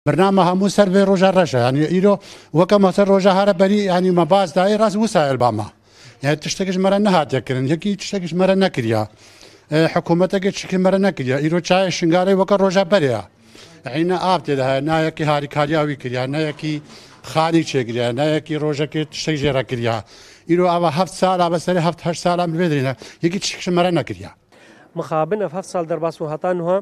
برنامه هەموو سەر بێ ڕۆژە ڕەشە ینی ئیرۆ وەکە مەسەر ڕۆژە هەرە بەری ینی مەباز دای ڕاست وسایل بامە یعنی تشتێکش مەرە نەهاتێکردن یەکی تشتێکش مەرە نەکریا حکوومەتێکی چکی مەرە نەکریا ئیرۆ چای شنگارەی وەکە ڕۆژە بەرەیە عینە ئاب تێداهەیە نایەکی هاریکاریاوی کریا نایەکی خانی چێگریا نایەکی ڕۆژەکە تشتێک ژێرە کریا ئیرۆ ئەوە 7 ساڵا بەسەری 7 ساڵان بێدرێنە یەکی تشتێکش مەرە نەکریا مخابن 7 ساڵ دەرباس و هەتانها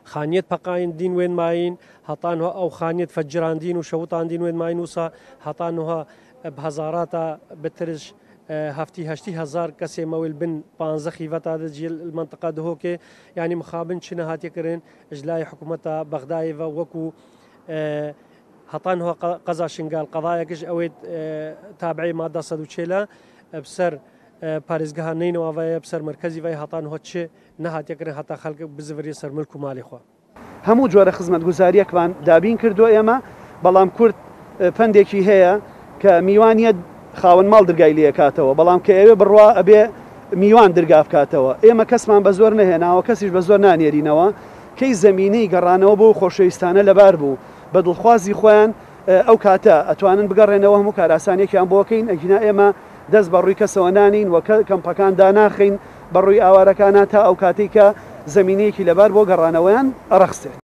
خانیت پەقاین دین وێن ماین هەتانها ئەو خانیت فەجراندین و شەوتان دین وێن ماین وسا هەتانها بهزاراتە بترش هەفتی 8,000 کەسێ مەویل بن 15 خیڤەتا دەجیل المنطقە دهۆکێ یعنی مخابن چنە هاتیەکردن ژلای حکوومەتە بەغدایەوە وەکو هەتانها قەزا شنگال قەضایەکەش ئەوێت تابعی مادە 140 بسەر پارێزگەها نینەوەڤایە بسەر مرکزی وای هەتانها چێ نەهاتیەکردن هەتا خەڵک بزڤری سەر ملک و ماڵی خوا هەموو جۆرە خزمەتگوزاریەکمان دابین کردو ئێمە بەڵام کورد پندێکی هەیە کە میوانیە خاوەن ماڵ دەرگای لێ کاتەوە بەڵام کە ئێوێ بڕوا ئەبێ میوان دەرگا بکاتەوە ئێمە کەسمان بە زۆر نەهێناوە کەسیش بە زۆر نانێرینەوە کەی زەمینەی گەڕانەوە بۆ خۆشەویستانە لەبار بوو بە دڵخوازی خۆیان ئەو کاتە ئەتوانن بگەڕێنەوە هەموو کاراسانێکیان بۆکەین ئەگینا ئێمە دەست بە ڕووی کەسەوە نانین وە کەمپەکان داناخین بە ڕووی ئاوارەکانە تا ئەو کاتێک کە زەمینەیەکی لەبار بۆ گەڕانەوەیان ئەڕەخسێت